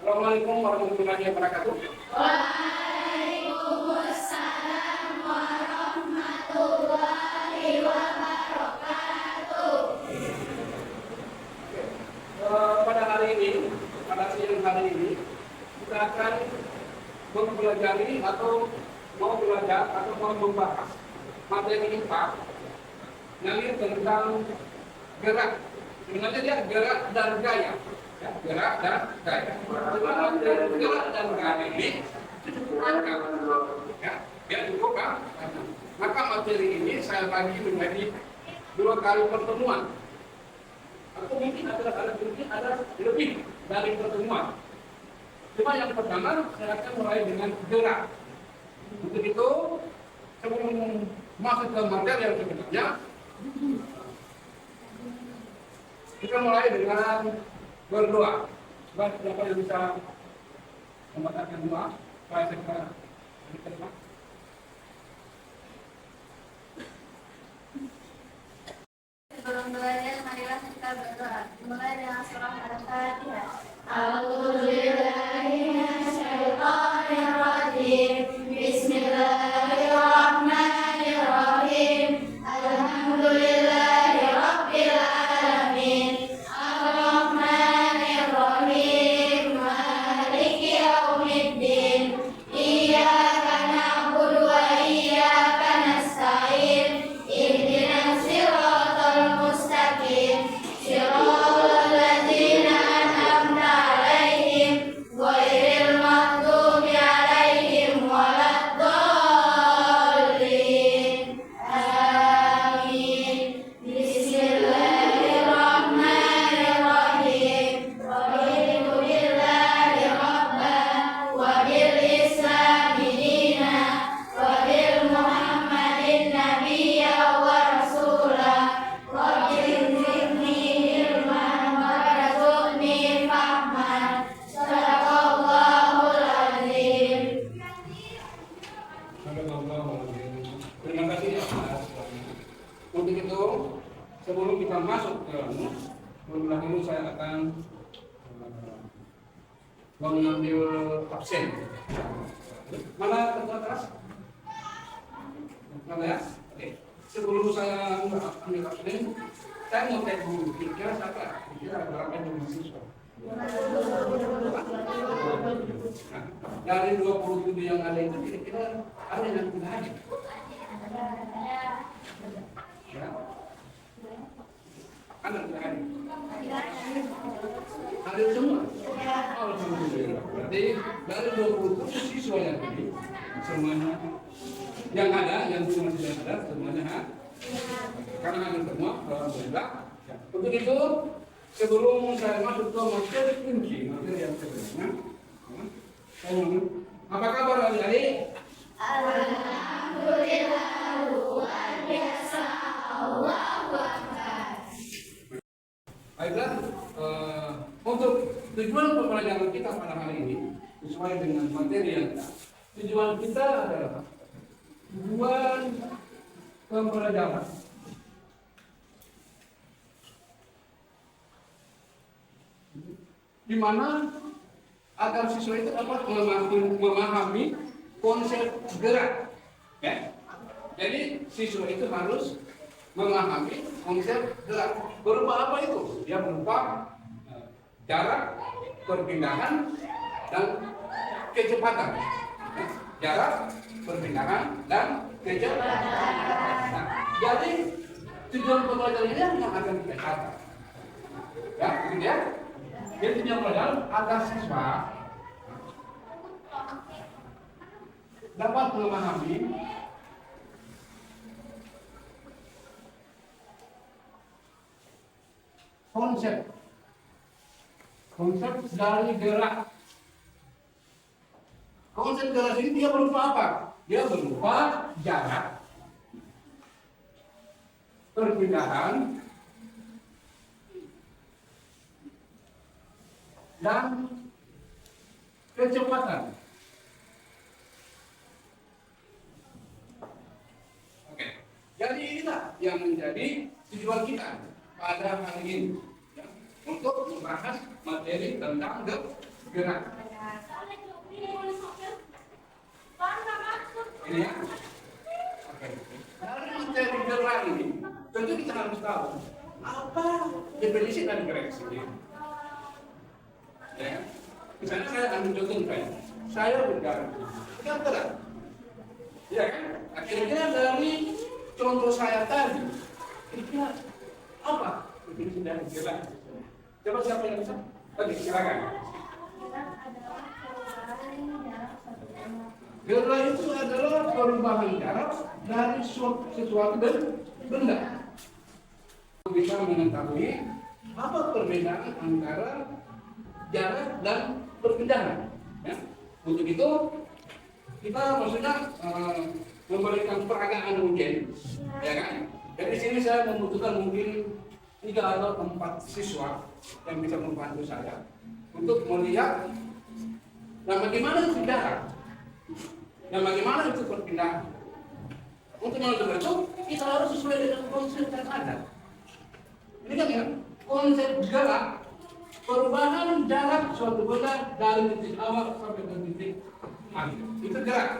Assalamualaikum warahmatullahi wabarakatuh. Waalaikumsalam warahmatullahi wabarakatuh. Pada hari ini, pada siang hari ini, kita akan mempelajari atau mau belajar atau mau membahas materi IPA yang tentang gerak. Sebenarnya dia gerak dan gaya. Ya, gerak dan gaya. Gerak dan gaya ini cukup rangkap. Ya, dia cukup kan? Maka materi ini saya bagi menjadi 2 kali pertemuan. Atau mungkin ada lebih dari pertemuan. Cuma yang pertama saya akan mulai dengan gerak. Untuk itu sebelum masuk ke materi yang sebenarnya, kita mulai dengan berdoa. Siapa yang bisa membacakan doa? Saya segera diterima. Sebelum belajar, marilah kita berdoa. Mulai dengan surah Al-Fatihah. Bismillahirrahmanirrahim. Alhamdulillahirabbil alamin. Arrahmanirrahim. Maliki yaumiddin. Iyyaka na'budu wa iyyaka nasta'in. Ihdinas siratal mustaqim. Shiratal ladzina an'amta 'alaihim ghairil maghdubi 'alaihim waladdallin. Amin. Bismillahirrahmanirrahim. Raditu billahi rabban wa bil islami dinan wa bil Muhammadin nabiyya wa rasulah. Rabbi zidni ilman warzuqni fahman. Shadaqallahul azim. Terima kasih ya Mas. Untuk itu, sebelum kita masuk ke terlebih dahulu saya akan mengambil absen. Mana kertas keras? Mana ya? Oke. Sebelum saya ambil absen, saya mau cek dulu. Kira-kira siapa? Kira berapa yang mahasiswa? Nah, dari 27 yang ada itu kira-kira ada yang tidak hadir? Ya. Ada tidak hadir? Hadir semua? Alhamdulillah. Berarti dari 27 siswa yang ini semuanya yang ada, yang cuma tidak ada semuanya karena hadir semua. Alhamdulillah. Ya. Untuk itu sebelum saya masuk ke materi kunci, materi yang sebenarnya, apa kabar adik-adik? Alhamdulillah, luar biasa. Allahu Akbar. Baiklah, untuk tujuan pembelajaran kita pada hari ini sesuai dengan materi yang ada. Tujuan kita adalah tujuan pembelajaran. Di mana agar siswa itu dapat memahami konsep gerak. Ya. Jadi siswa itu harus memahami konsep gerak. Berupa apa itu? Dia berupa jarak, perpindahan, dan kecepatan. Ya. Jarak, perpindahan, dan kecepatan. Nah, jadi tujuan pembelajaran ini yang akan kita catat. Ya, itu dia. Jadi tujuan pembelajaran agar siswa dapat memahami konsep dari gerak. Konsep gerak ini dia berupa apa? Dia berupa jarak, perpindahan, dan kecepatan. Oke, jadi inilah yang menjadi tujuan kita pada hari ini, ya, untuk membahas materi tentang gerak. Ini ya. Oke. Dari materi gerak ini, tentu kita harus tahu apa definisi dari gerak ini. Ya. Misalnya saya ambil contoh saya bergerak, kita gerak. Ya kan? Akhirnya dari contoh saya tadi, kira apa definisi dari gerak? Coba siapa yang bisa? Oke, silakan. Gerak itu adalah perubahan jarak dari sesuatu benda. Bisa mengetahui apa perbedaan antara jarak dan perpindahan. Ya. Untuk itu kita maksudnya memberikan peragaan mungkin, ya kan? Dari sini saya membutuhkan mungkin 3 atau 4 siswa yang bisa membantu saya untuk melihat bagaimana itu jarak dan bagaimana itu perpindahan. Untuk melakukan itu kita harus sesuai dengan konsep yang ada. Ini kan ya, konsep gerak perubahan jarak suatu benda dari titik awal sampai ke titik akhir. Itu gerak.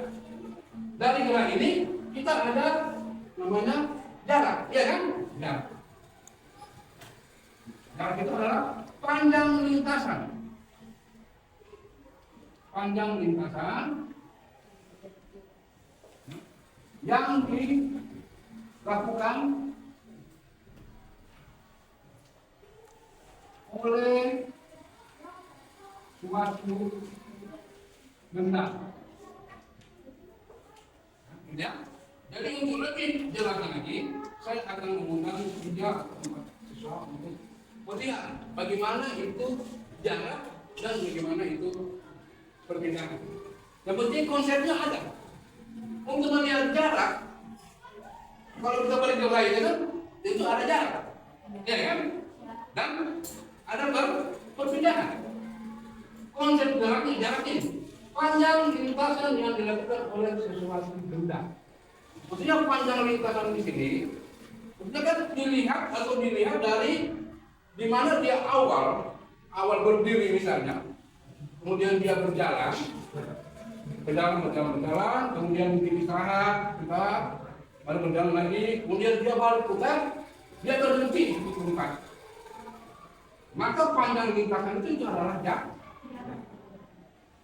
Dari gerak ini kita ada namanya jarak, ya kan? Jarak. Jarak itu adalah panjang lintasan. Panjang lintasan yang dilakukan oleh suatu benda. Ya. Jadi untuk lebih jelas lagi, saya akan mengundang 3 atau 4 siswa untuk melihat bagaimana itu jarak dan bagaimana itu perpindahan. Yang penting konsepnya ada. Untuk melihat jarak, kalau kita balik ke lainnya kan, itu ada jarak, ya kan? Dan ada perpindahan. Konsep jarak ini panjang lintasan yang dilakukan oleh sesuatu benda. Maksudnya panjang lintasan di sini, maksudnya kan dilihat dari di mana dia awal berdiri misalnya, kemudian dia berjalan, kemudian istirahat, baru berjalan lagi, kemudian dia balik putar, dia berhenti di tempat. Maka panjang lintasan itu adalah jarak.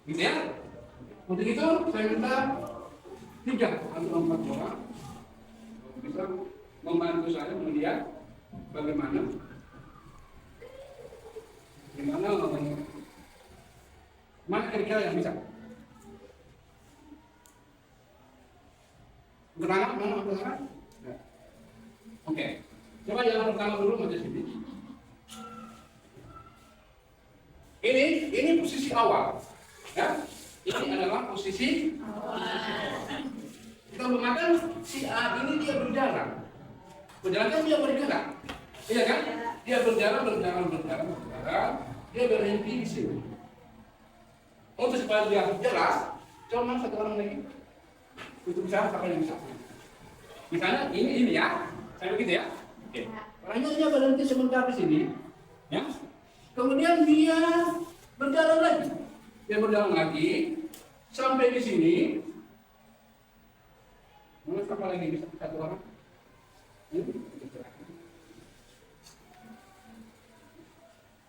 Gitu ya? Untuk itu saya minta 3 atau 4 orang bisa membantu saya melihat bagaimana mana kira-kira yang bisa. Mana? Ya. Oke. Coba yang pertama dulu maju sini. Ini posisi awal. Ya. Ini adalah posisi awal. Kita mengatakan si A ini dia berjalan. Berjalan kan dia bergerak. Iya kan? Dia berjalan. Dia berhenti di sini. Untuk supaya dia jelas, coba satu orang lagi. Untuk bisa siapa yang bisa? Misalnya ini ya, saya begitu ya. Oke. Orangnya dia berhenti sebentar di sini, ya. Kemudian dia berjalan lagi. Dia berjalan lagi sampai di sini. Mana siapa lagi bisa satu orang?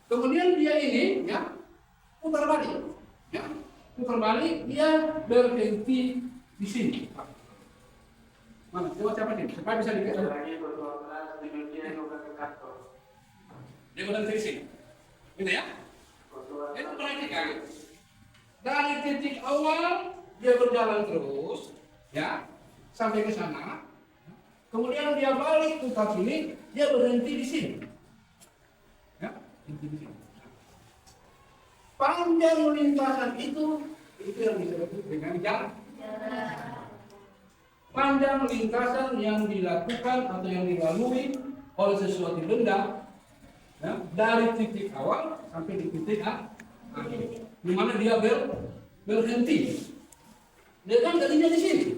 Kemudian dia ini, ya, putar balik, ya, putar balik. Dia berhenti di sini. Mana? Coba siapa nih? Supaya bisa dilihat. Dia berhenti di sini, gitu ya? Itu perhatikan. Dari titik awal dia berjalan terus, ya, sampai ke sana. Kemudian dia balik ke sini, dia berhenti di sini. Ya, berhenti di sini. Panjang lintasan itu yang disebut dengan jarak. Panjang lintasan yang dilakukan atau yang dilalui oleh sesuatu benda, ya, dari titik awal sampai di titik akhir, di mana dia berhenti. Dia kan tadinya di sini,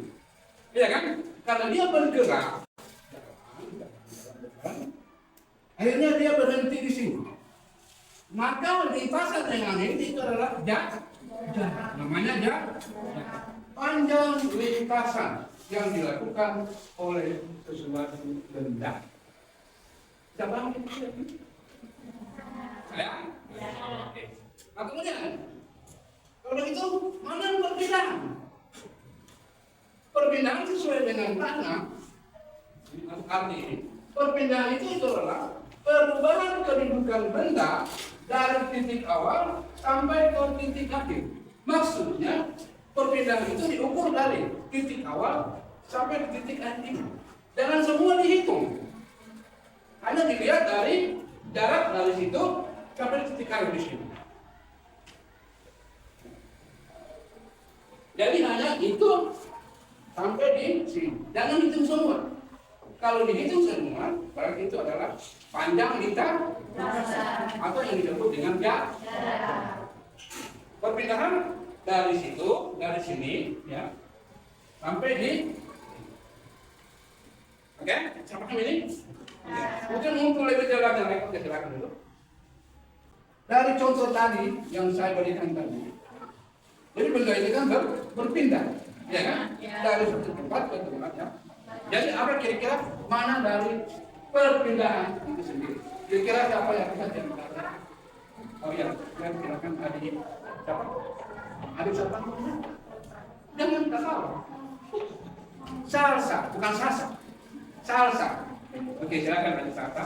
ya kan? Karena dia bergerak, akhirnya dia berhenti di sini. Maka lintasan dengan ini itu adalah jarak. Namanya jarak. Panjang lintasan yang dilakukan oleh sesuatu benda. Siapa yang saya? Oke. Nah, kemudian kalau itu mana perpindahan? Perpindahan sesuai dengan makna arti perpindahan itu adalah perubahan kedudukan benda dari titik awal sampai ke titik akhir. Maksudnya perpindahan itu diukur dari titik awal sampai ke titik akhir. Jangan semua dihitung. Hanya dilihat dari jarak dari situ sampai titik akhir di sini. Jadi hanya itu sampai di sini. Jangan hitung semua. Kalau dihitung semua, berarti itu adalah panjang lintas atau yang disebut dengan jarak. Perpindahan dari situ, dari sini, ya, sampai di, oke, sampai ini. Mungkin mumpung lebih jelas lagi, oke, silakan dulu. Dari contoh tadi yang saya berikan tadi, jadi benda ini kan berpindah, ya kan? Dari satu tempat ke tempat yang. Jadi apa kira-kira mana dari perpindahan itu sendiri? Kira-kira siapa yang bisa ceritakan? Oh ya, saya silakan adik siapa? Adik siapa? Jangan salah. Salsa, bukan sasa. Salsa. Oke, silakan adik salsa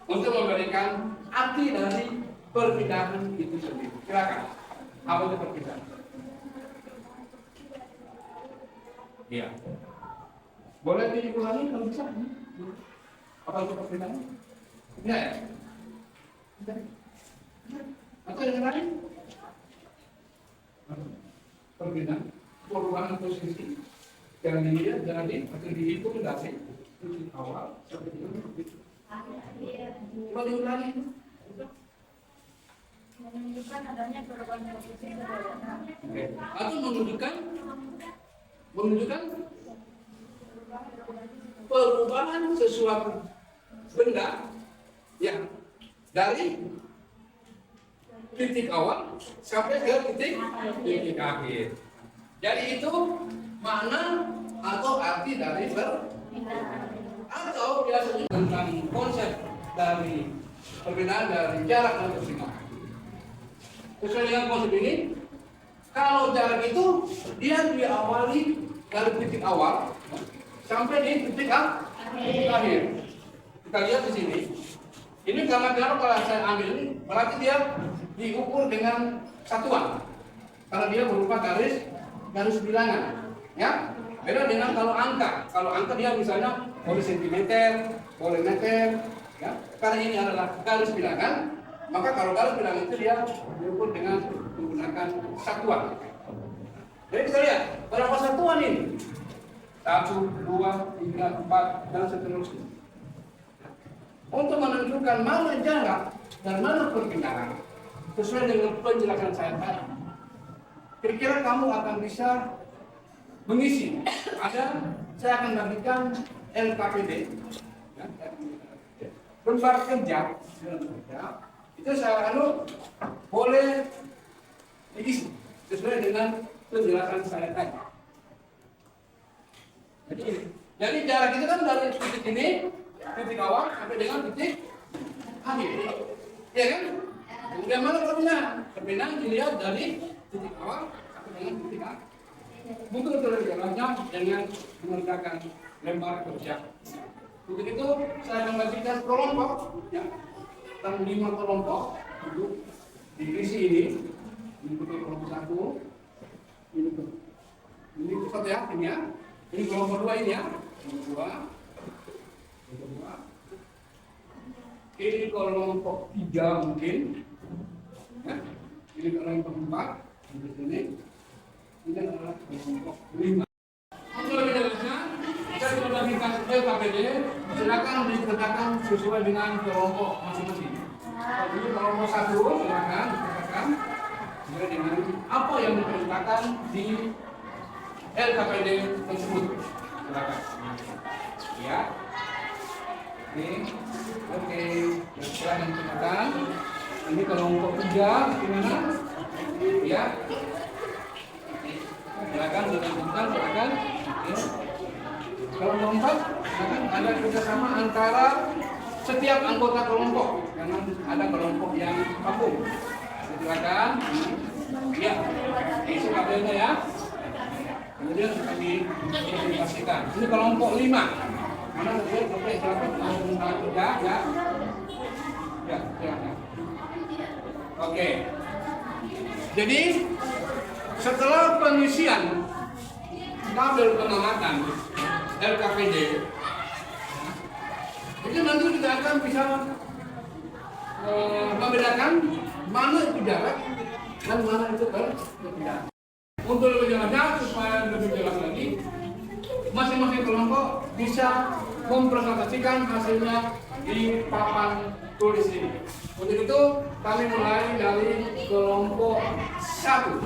untuk memberikan arti dari perpindahan itu sendiri. Silakan. Apa itu perpindahan? Iya. Boleh diulangi kalau bisa? Apa itu perpindahan? Ya. Atau yang lain? Perpindahan, perubahan posisi yang dilihat dari atau dihitung dari titik awal sampai titik coba diulangi. Menunjukkan adanya perubahan posisi sebenarnya. Atau menunjukkan perubahan sesuatu benda yang dari titik awal sampai ke titik akhir. Jadi itu makna atau arti dari atau biasanya tentang konsep dari perbedaan dari jarak dan perpindahan. Sesuai dengan konsep ini, kalau jarak itu dia diawali dari titik awal sampai di titik akhir. Kita lihat di sini. Ini karena kalau saya ambil ini berarti dia diukur dengan satuan. Karena dia berupa garis bilangan, ya. Beda dengan kalau angka. Kalau angka dia misalnya boleh sentimeter, boleh meter, ya. Karena ini adalah garis bilangan, maka kalau garis bilangan itu dia diukur dengan menggunakan satuan. Jadi kita lihat berapa satuan ini? 1, 2, 3, 4 dan seterusnya. Untuk menentukan mana jarak dan mana perpindahan sesuai dengan penjelasan saya tadi. Kira-kira kamu akan bisa mengisi. Saya akan bagikan LKPD, lembar kerja. Itu saya boleh diisi sesuai dengan penjelasan saya tadi. Jadi jarak itu kan dari titik ini, titik awal sampai dengan titik akhir, ya kan? Kemudian mana perpindahan? Perpindahan dilihat dari titik awal sampai dengan titik akhir. Mungkin terlebih jelasnya dengan mengerjakan lembar kerja. Untuk itu saya akan bagikan kelompok, ya, dan 5 kelompok untuk divisi ini. Ini untuk kelompok 1, ini satu ya, ini ya. Ini kelompok 2 ini ya, kelompok 2. Ini kelompok 3 mungkin, ya. Ini kelompok 4 di sini. Ini adalah kelompok 5. Untuk lebih jelasnya, saya sudah bagikan LKPD, silakan dikerjakan sesuai dengan kelompok masing-masing. Jadi kelompok 1 silakan dikerjakan sesuai dengan apa yang diperintahkan di LKPD tersebut. Silakan. Ya. Oke. Silakan dikerjakan. Ini kelompok 3 gimana? Ya. Silakan silakan. Ya. Kelompok 4 akan ada kerjasama antara setiap anggota kelompok. Jangan ada kelompok yang vakum. Silakan. Ya. Isi kabelnya ya. Kemudian akan dipastikan. Ini kelompok 5. Mana oke silakan ya. Ya, silakan. Oke. Jadi setelah pengisian tabel pengamatan LKPD, itu nanti kita akan bisa membedakan mana itu jarak dan mana itu berpindah. Untuk lebih jelasnya, supaya lebih jelas lagi, masing-masing kelompok bisa mempresentasikan hasilnya di papan tulis ini. Untuk itu kami mulai dari kelompok 1.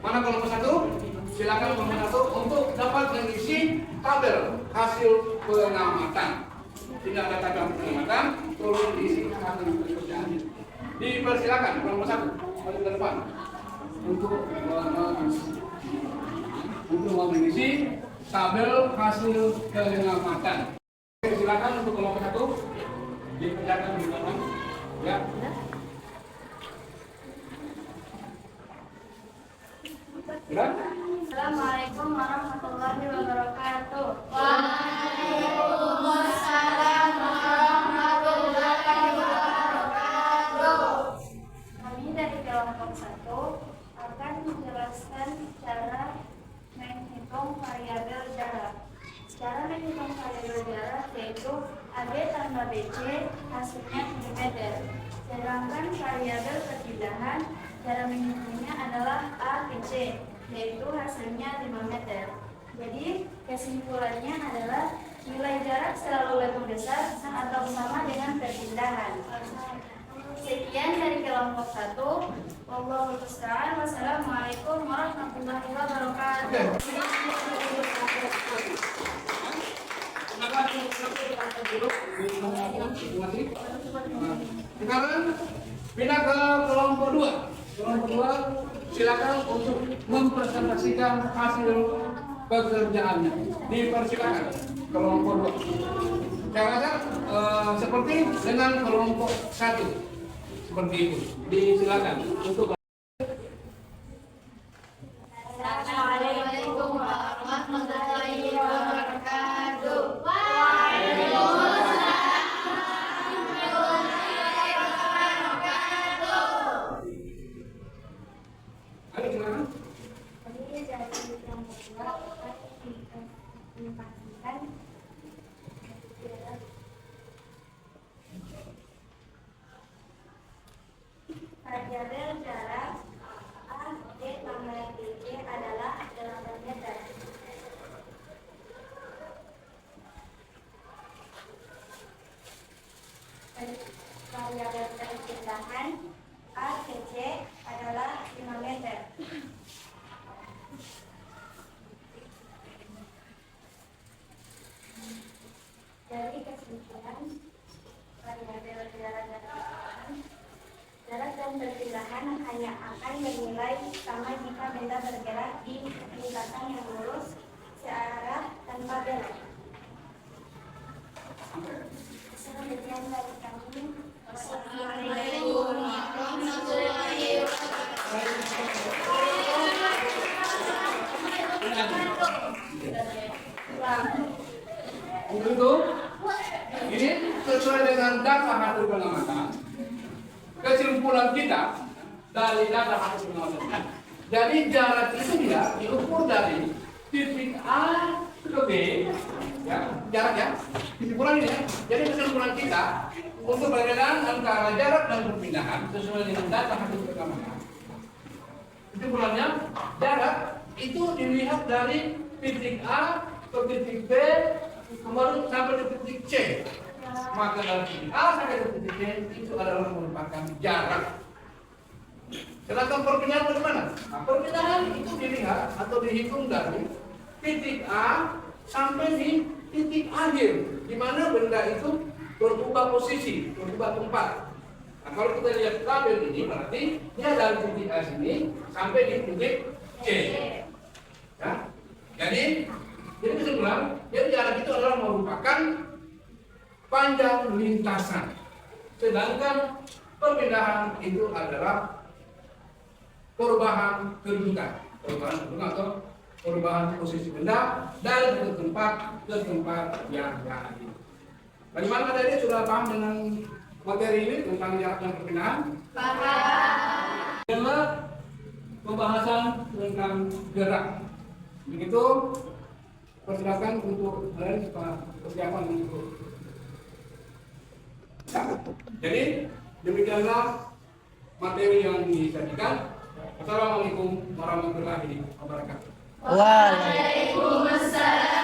Mana kelompok 1? Silakan kelompok 1 untuk dapat mengisi tabel hasil pengamatan. Tidak ada tabel pengamatan, tolong diisi hasil pekerjaannya. Dipersilakan kelompok 1 maju ke depan untuk mengisi tabel hasil pengamatan. Silakan untuk kelompok 1 dikerjakan di belakang. Ya. Assalamualaikum warahmatullahi wabarakatuh. Waalaikumsalam warahmatullahi wabarakatuh. Kami dari kelompok 1 akan menjelaskan cara menghitung variabel jarak. Cara menghitung variabel jarak yaitu AB tambah BC hasilnya mm. Sedangkan variabel perpindahan cara menghitungnya adalah A ke C yaitu hasilnya 5 meter. Jadi kesimpulannya adalah nilai jarak selalu lebih besar atau sama dengan perpindahan. Sekian dari kelompok 1. Wallahul musta'an. Wassalamualaikum warahmatullahi wabarakatuh. Sekarang pindah ke kelompok 2. Kelompok 2 silakan untuk mempresentasikan hasil pekerjaannya. Dipersilakan kelompok 2. Saya rasa seperti dengan kelompok 1 seperti itu. Disilakan untuk Assalamualaikum warahmatullahi wabarakatuh. ayo silakan. Kami dari kelompok 2 akan menyampaikan variabel jarak A, B tambah BC adalah 8 meter. Variabel perpindahan A ke C adalah 5 meter. Dari kesimpulan variabel jarak dan perpindahan hanya akan bernilai sama jika benda bergerak di lintasan yang lurus searah tanpa belok. Sekian dari kami. Assalamualaikum warahmatullahi Untuk itu, ini sesuai dengan data hasil pengamatan. Kesimpulan kita dari data hasil pengamatan. Jadi jarak itu dia diukur dari titik A ke B, ya, jarak ya. Kesimpulan ini ya. Jadi kesimpulan kita untuk perbedaan antara jarak dan perpindahan sesuai dengan data hasil pengamatan. Kesimpulannya jarak itu dilihat dari titik A ke titik B kemudian sampai di titik C. Maka dari titik A sampai ke titik C itu adalah merupakan jarak. Sedangkan perpindahan bagaimana? Nah, perpindahan itu dilihat atau dihitung dari titik A sampai di titik akhir, di mana benda itu berubah posisi, berubah tempat. Nah, kalau kita lihat tabel ini berarti dia dari titik A sini sampai di titik C. Ya. Jadi saya bilang, jadi jarak itu adalah merupakan panjang lintasan. Sedangkan perpindahan itu adalah perubahan kedudukan. Perubahan kedudukan atau perubahan posisi benda dari satu tempat ke tempat yang lain. Bagaimana tadi sudah paham dengan materi ini tentang jarak dan perpindahan? Paham. Adalah pembahasan tentang gerak. Begitu, persilakan untuk kalian persiapan untuk. Ya. Jadi demikianlah materi yang disajikan. Assalamualaikum warahmatullahi wabarakatuh. Waalaikumsalam.